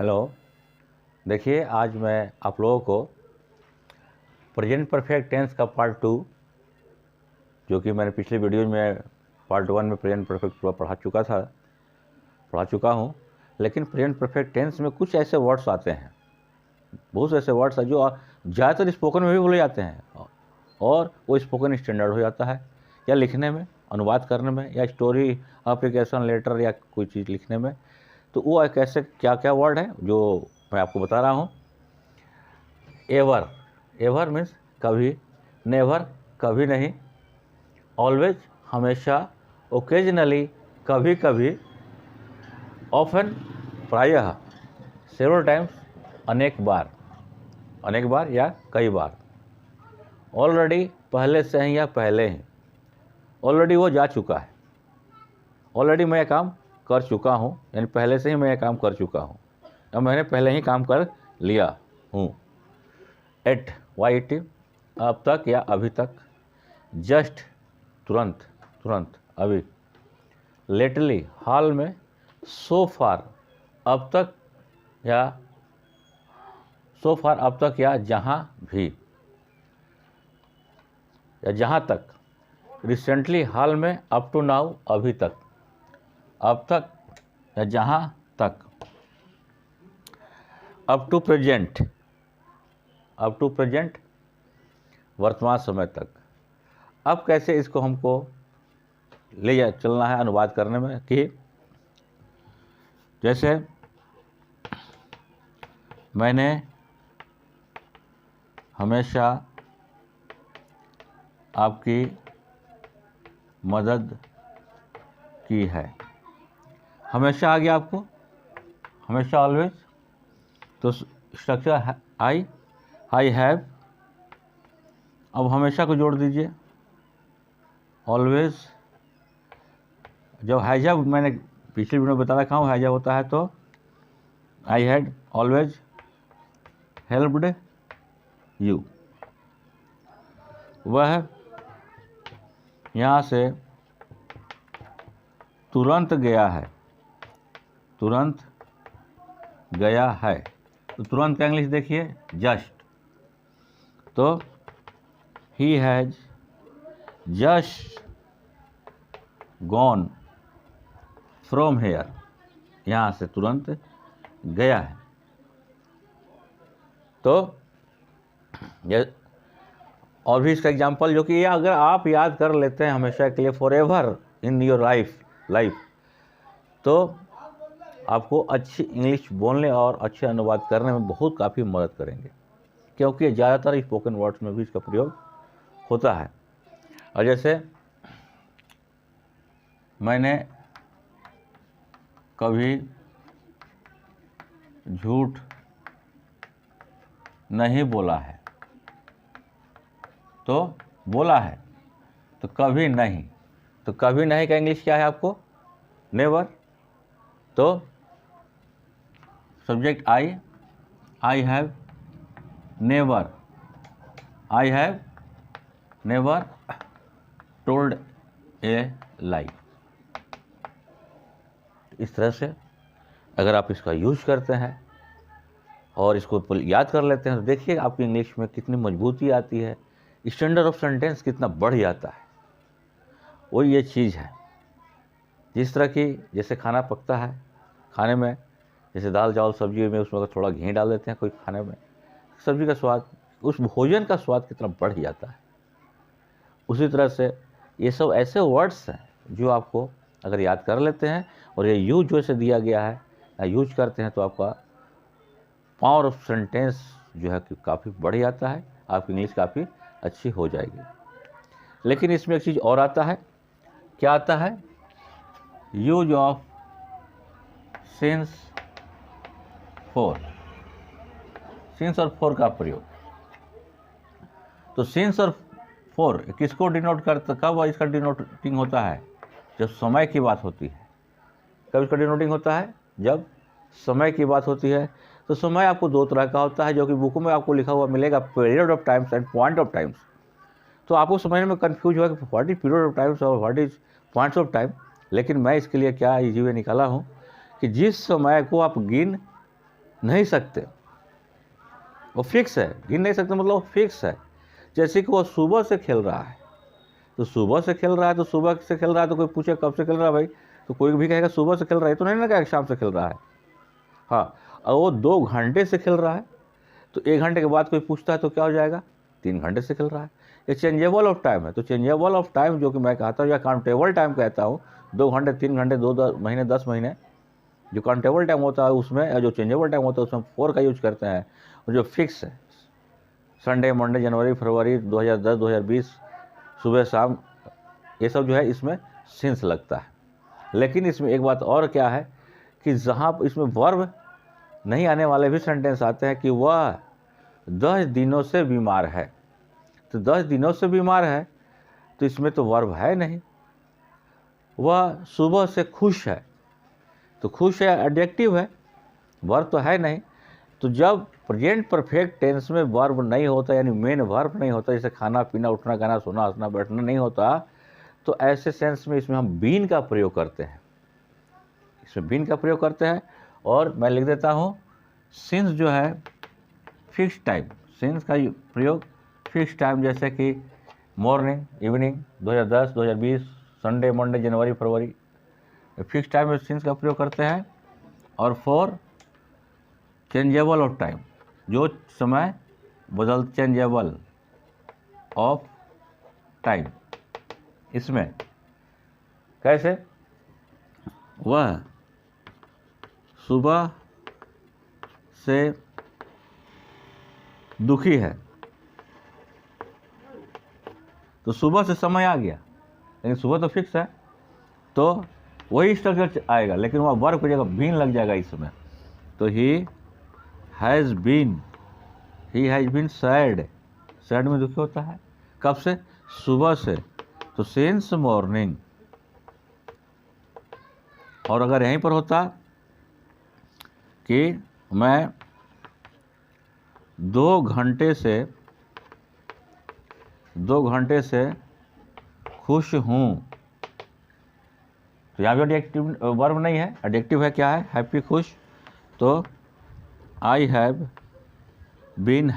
Hello. देखिए, आज मैं आप लोगों को प्रेजेंट परफेक्ट टेंस का पार्ट 2, जो कि मैंने पिछले वीडियो में पार्ट 1 में प्रेजेंट परफेक्ट पूरा पढ़ा चुका हूँ। लेकिन प्रेजेंट परफेक्ट टेंस में कुछ ऐसे वर्ड्स आते हैं, बहुत से ऐसे वर्ड्स हैं जो ज़्यादातर स्पोकन में भी बोले जाते हैं और वो स्पोकन स्टैंडर्ड हो जाता है, या लिखने में, अनुवाद करने में, या स्टोरी, एप्लीकेशन, लेटर या कोई चीज़ लिखने में। तो वो एक ऐसे क्या क्या वर्ड है जो मैं आपको बता रहा हूँ। एवर मीन्स कभी, नेवर कभी नहीं, ऑलवेज हमेशा, ओकेजनली कभी कभी, ऑफन प्रायः, सेवरल टाइम्स अनेक बार या कई बार, ऑलरेडी पहले से ही या पहले ही, ऑलरेडी वो जा चुका है, ऑलरेडी मैं काम कर चुका हूँ, यानी पहले से ही मैं काम कर चुका हूँ या मैंने पहले ही काम कर लिया हूँ। एट YET अब तक या अभी तक, जस्ट तुरंत अभी, लेटली हाल में, सो फार अब तक या जहाँ भी या जहाँ तक, रिसेंटली हाल में, अप टू नाउ अभी तक, अब तक या जहाँ तक, अप टू प्रेजेंट वर्तमान समय तक। अब कैसे इसको हमको ले चलना है अनुवाद करने में, कि जैसे मैंने हमेशा आपकी मदद की है। हमेशा आ गया आपको, हमेशा, ऑलवेज। तो स्ट्रक्चर आई हैव, अब हमेशा को जोड़ दीजिए, ऑलवेज। जब हैजब मैंने पिछले वीडियो में बता रखा हूँ, हैजब होता है तो I had always helped you. वह यहाँ से तुरंत गया है, तो तुरंत का इंग्लिश देखिए, जस्ट। तो he has just gone from here, यहाँ से तुरंत गया है। तो ये और भी इसका एग्जाम्पल, जो कि ये अगर आप याद कर लेते हैं हमेशा के लिए, for ever in your life, तो आपको अच्छी इंग्लिश बोलने और अच्छे अनुवाद करने में बहुत काफ़ी मदद करेंगे, क्योंकि ज़्यादातर स्पोकन वर्ड्स में भी इसका प्रयोग होता है। और जैसे मैंने कभी झूठ नहीं बोला है, तो बोला है, तो कभी नहीं, तो कभी नहीं का इंग्लिश क्या है आपको, नेवर। तो subject I have never told a lie. इस तरह से अगर आप इसका यूज करते हैं और इसको याद कर लेते हैं, तो देखिए आपकी इंग्लिश में कितनी मजबूती आती है, स्टैंडर्ड ऑफ सेंटेंस कितना बढ़ जाता है। वो ये चीज़ है, जिस तरह की जैसे खाना पकता है, खाने में जैसे दाल चावल सब्जी में उसमें अगर थोड़ा घी डाल देते हैं कोई खाने में, सब्जी का स्वाद, उस भोजन का स्वाद कितना बढ़ जाता है। उसी तरह से ये सब ऐसे वर्ड्स हैं जो आपको अगर याद कर लेते हैं और ये यूज जो से दिया गया है या यूज करते हैं, तो आपका पावर ऑफ सेंटेंस जो है कि काफ़ी बढ़ जाता है, आपकी इंग्लिश काफ़ी अच्छी हो जाएगी। लेकिन इसमें एक चीज़ और आता है, क्या आता है, यूज ऑफ सिंस और फॉर का प्रयोग। तो सिंस और फॉर किसको डिनोट करता, कब इसका डिनोटिंग होता है, जब समय की बात होती है। कब इसका डिनोटिंग होता है, जब समय की बात होती है। तो समय आपको दो तरह का होता है, जो कि बुक में आपको लिखा हुआ मिलेगा, period of times and point of times. तो आपको समझने में कन्फ्यूज हुआ कि what is period of times और what is points of time. लेकिन मैं इसके लिए क्या इजी वे निकाला हूँ कि जिस समय को आप गिन नहीं सकते, वो फिक्स है, गिन नहीं सकते मतलब वो फिक्स है। जैसे कि वो सुबह से खेल रहा है, तो सुबह से खेल रहा है, तो सुबह से खेल रहा है, तो कोई पूछे कब से खेल रहा है भाई, तो कोई भी कहेगा सुबह से खेल रहा है, तो नहीं ना कहेगा शाम से खेल रहा है। हाँ, और वो 2 घंटे से खेल रहा है, तो 1 घंटे के बाद कोई पूछता है तो क्या हो जाएगा, 3 घंटे से खेल रहा है। ये चेंजेबल ऑफ टाइम है। तो चेंजेबल ऑफ टाइम जो कि मैं कहता हूँ या काउंटेबल टाइम कहता हूँ, 2 घंटे, 3 घंटे, 2 महीने, 10 महीने, जो काउंटेबल टाइम होता है उसमें, और जो चेंजेबल टाइम होता है उसमें 4 का यूज करते हैं। और जो फिक्स है, संडे, मंडे, जनवरी, फरवरी 2010, 2020, सुबह शाम, ये सब जो है इसमें सिंस लगता है। लेकिन इसमें एक बात और क्या है कि जहाँ इसमें वर्ब नहीं आने वाले भी सेंटेंस आते हैं कि वह 10 दिनों से बीमार है। तो 10 दिनों से बीमार है, तो इसमें तो वर्ब है नहीं। वह सुबह से खुश है, तो खुश है एडजेक्टिव है, वर्ब तो है नहीं। तो जब प्रेजेंट परफेक्ट टेंस में वर्ब नहीं होता, यानी मेन वर्ब नहीं होता, जैसे खाना पीना, उठना, गाना, सोना, हंसना, बैठना नहीं होता, तो ऐसे सेंस में इसमें हम बीन का प्रयोग करते हैं, इसमें बीन का प्रयोग करते हैं। और मैं लिख देता हूँ, सिंस जो है फिक्स टाइम, सिंस का प्रयोग फिक्स टाइम, जैसे कि मॉर्निंग, इवनिंग, 2010, 2020, संडे, मंडे, जनवरी, फरवरी, फिक्स टाइम में सिंस का प्रयोग करते हैं। और फॉर चेंजेबल ऑफ टाइम, जो समय बदल, चेंजेबल ऑफ टाइम, इसमें कैसे, वह सुबह से दुखी है, तो सुबह से समय आ गया, लेकिन सुबह तो फिक्स है, तो वही स्ट्रक्चर आएगा, लेकिन वह वर्ब की जगह बीन लग जाएगा इसमें। तो he has been sad, sad में दुखी होता है, कब से, सुबह से, तो सिंस मॉर्निंग। और अगर यहीं पर होता कि मैं 2 घंटे से खुश हूँ, तो यहाँ भी एडजेक्टिव वर्ब नहीं है, एडजेक्टिव है, क्या है, हैप्पी, खुश। तो आई हैव बीन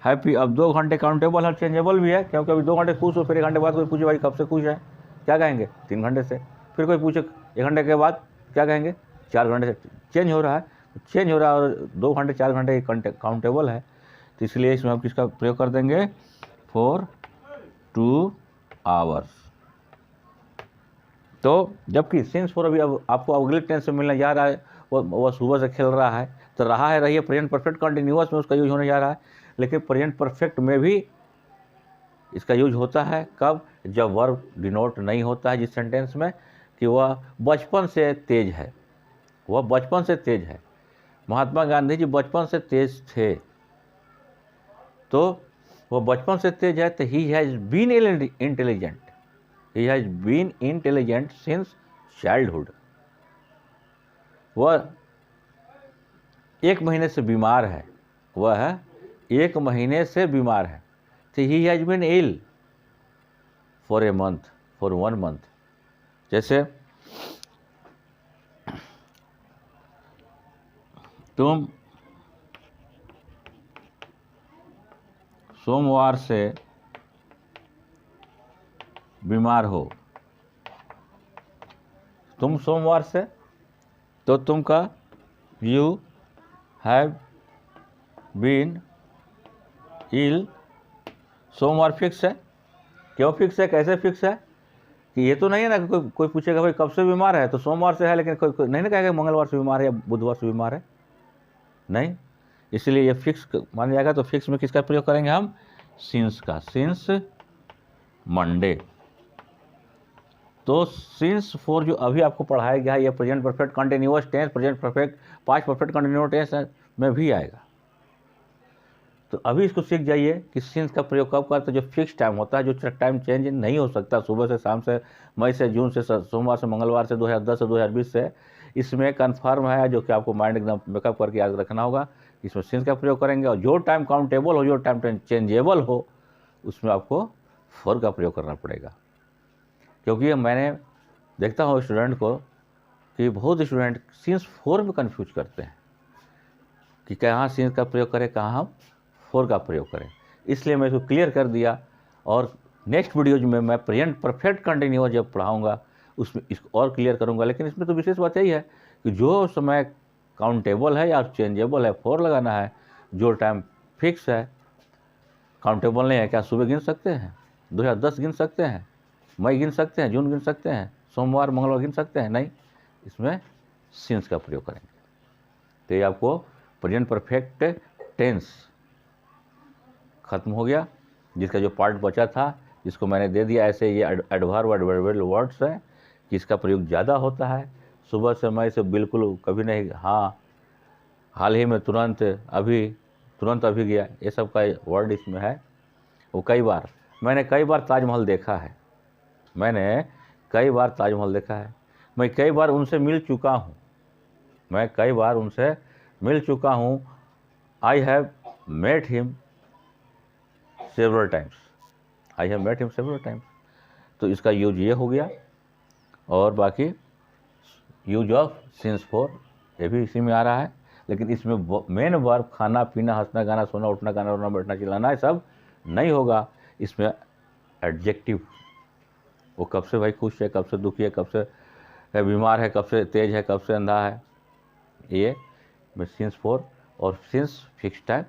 हैप्पी, अब 2 घंटे काउंटेबल है, चेंजेबल भी है, क्योंकि अभी 2 घंटे खुश हो, फिर 1 घंटे बाद कोई पूछे भाई कब से खुश है, क्या कहेंगे, 3 घंटे से। फिर कोई पूछे 1 घंटे के बाद, क्या कहेंगे, 4 घंटे से। चेंज हो रहा है, और 2 घंटे, 4 घंटे काउंटेबल है, तो इसलिए इसमें हम किसका प्रयोग कर देंगे, फॉर 2 आवर्स। तो जबकि सिंस फॉर अभी अब आपको अगले टेंस से मिलने जा रहा है, वो सुबह से खेल रहा है, तो रहा है, रही है, प्रेजेंट परफेक्ट कंटिन्यूअस में उसका यूज होने जा रहा है। लेकिन प्रेजेंट परफेक्ट में भी इसका यूज होता है, कब, जब वर्ब डिनोट नहीं होता है जिस सेंटेंस में, कि वह बचपन से तेज है, वह बचपन से तेज है। महात्मा गांधी जी बचपन से तेज थे, तो वह बचपन से तेज है, तो he has been intelligent, he has been intelligent since childhood. वह 1 महीने से बीमार है, वह 1 महीने से बीमार है, तो he has been ill for 1 month. जैसे तुम सोमवार से बीमार हो, तुम सोमवार से, तो तुम का यू हैव बीन इल, सोमवार फिक्स है, क्यों फिक्स है, कैसे फिक्स है, कि ये तो नहीं है ना कि कोई पूछेगा भाई कब से बीमार है, तो सोमवार से है, लेकिन कोई नहीं ना कहेगा मंगलवार से बीमार है या बुधवार से बीमार है, नहीं, इसलिए ये फिक्स मान जाएगा। तो फिक्स में किसका प्रयोग करेंगे हम, सिंस का, सिंस मंडे। तो सिंस फॉर जो अभी आपको पढ़ाया गया है, ये present perfect continuous tense, present perfect, past perfect continuous tense में भी आएगा। तो अभी इसको सीख जाइए कि सिंस का प्रयोग कब करते हैं, जो फिक्स टाइम होता है, जो टाइम चेंज नहीं हो सकता, सुबह से शाम से, मई से जून से, सोमवार से मंगलवार से, 2010 से 2020 से, इसमें कन्फर्म है, जो कि आपको माइंड एकदम मेकअप करके याद रखना होगा। इसमें सिंस का प्रयोग करेंगे, और जो टाइम काउंटेबल हो, जो टाइम चेंजेबल हो, उसमें आपको फॉर का प्रयोग करना पड़ेगा। क्योंकि मैंने देखता हूँ स्टूडेंट को कि बहुत स्टूडेंट सीन्स 4 में कंफ्यूज करते हैं कि कहाँ सीन्स का प्रयोग करें, कहाँ हम 4 का प्रयोग करें। इसलिए मैं इसको क्लियर कर दिया, और नेक्स्ट वीडियोज में मैं प्रेजेंट परफेक्ट कंटिन्यूअस जब पढ़ाऊँगा उसमें इसको और क्लियर करूँगा। लेकिन इसमें तो विशेष बात यही है कि जो समय काउंटेबल है या चेंजेबल है 4 लगाना है, जो टाइम फिक्स है, काउंटेबल नहीं है। क्या सुबह गिन सकते हैं, 2010 गिन सकते हैं, मई गिन सकते हैं, जून गिन सकते हैं, सोमवार मंगलवार गिन सकते हैं? नहीं, इसमें सिंस का प्रयोग करेंगे। तो ये आपको प्रेजेंट परफेक्ट टेंस खत्म हो गया, जिसका जो पार्ट बचा था, जिसको मैंने दे दिया ऐसे। ये एडवर्ब एडवर्बियल वर्ड्स हैं कि इसका प्रयोग ज़्यादा होता है। सुबह समय से बिल्कुल कभी नहीं, हाँ, हाल ही में, तुरंत, अभी, तुरंत अभी गया, ये सब का वर्ड इसमें है। वो कई बार, मैंने कई बार ताजमहल देखा है, मैंने कई बार ताजमहल देखा है, मैं कई बार उनसे मिल चुका हूँ, मैं कई बार उनसे मिल चुका हूँ। I have met him several times, I have met him several times. तो इसका यूज ये हो गया। और बाकी यूज ऑफ सिंस 4 ये भी इसी में आ रहा है, लेकिन इसमें मेन वर्ब खाना पीना, हंसना गाना, सोना उठना, गाना उठना, बैठना चिल्लाना, ये सब नहीं होगा। इसमें एडजेक्टिव, वो कब से भाई खुश है, कब से दुखी है, कब से बीमार है, कब से तेज है, कब से अंधा है, ये सिंस 4 और सिंस फिक्स टाइम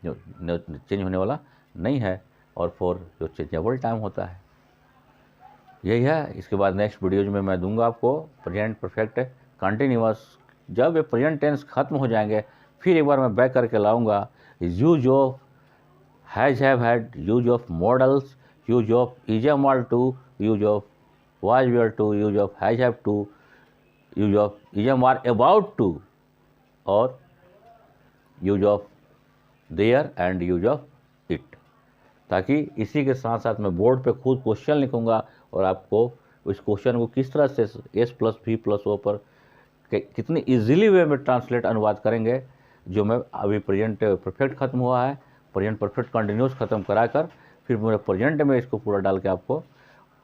जो चेंज होने वाला नहीं है, और 4 जो चेंजेबल टाइम होता है, यही है। इसके बाद नेक्स्ट वीडियोज में मैं दूंगा आपको प्रेजेंट परफेक्ट कंटिन्यूअस। जब ये प्रेजेंट टेंस खत्म हो जाएंगे, फिर एक बार मैं बैक करके लाऊंगा use of has have had, use of modals, use of is am are to, use of was were to, use of has have to, use of is am are about to, और use of there and use of it. ताकि इसी के साथ साथ मैं board पे खुद question लिखूंगा, और आपको उस क्वेश्चन को किस तरह से S+V+O पर कितनी इजीली वे में ट्रांसलेट, अनुवाद करेंगे, जो मैं अभी प्रेजेंट परफेक्ट खत्म हुआ है, प्रेजेंट परफेक्ट कंटिन्यूस खत्म कराकर फिर मेरे प्रेजेंट में इसको पूरा डाल के आपको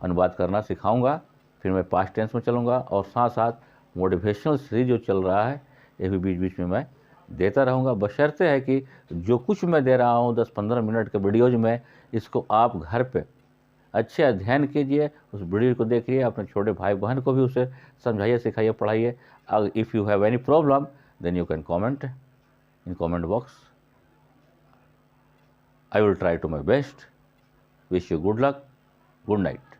अनुवाद करना सिखाऊंगा। फिर मैं पास्ट टेंस में चलूँगा, और साथ साथ मोटिवेशनल सीरीज जो चल रहा है ये भी बीच बीच में मैं देता रहूँगा। बशर्ते है कि जो कुछ मैं दे रहा हूँ 10-15 मिनट के वीडियोज़ में, इसको आप घर पे अच्छे अध्ययन कीजिए, उस वीडियो को देखिए, अपने छोटे भाई बहन को भी उसे समझाइए, सिखाइए, पढ़ाइए। If you have any problem then you can comment in comment box. I will try to my best. Wish you good luck, good night.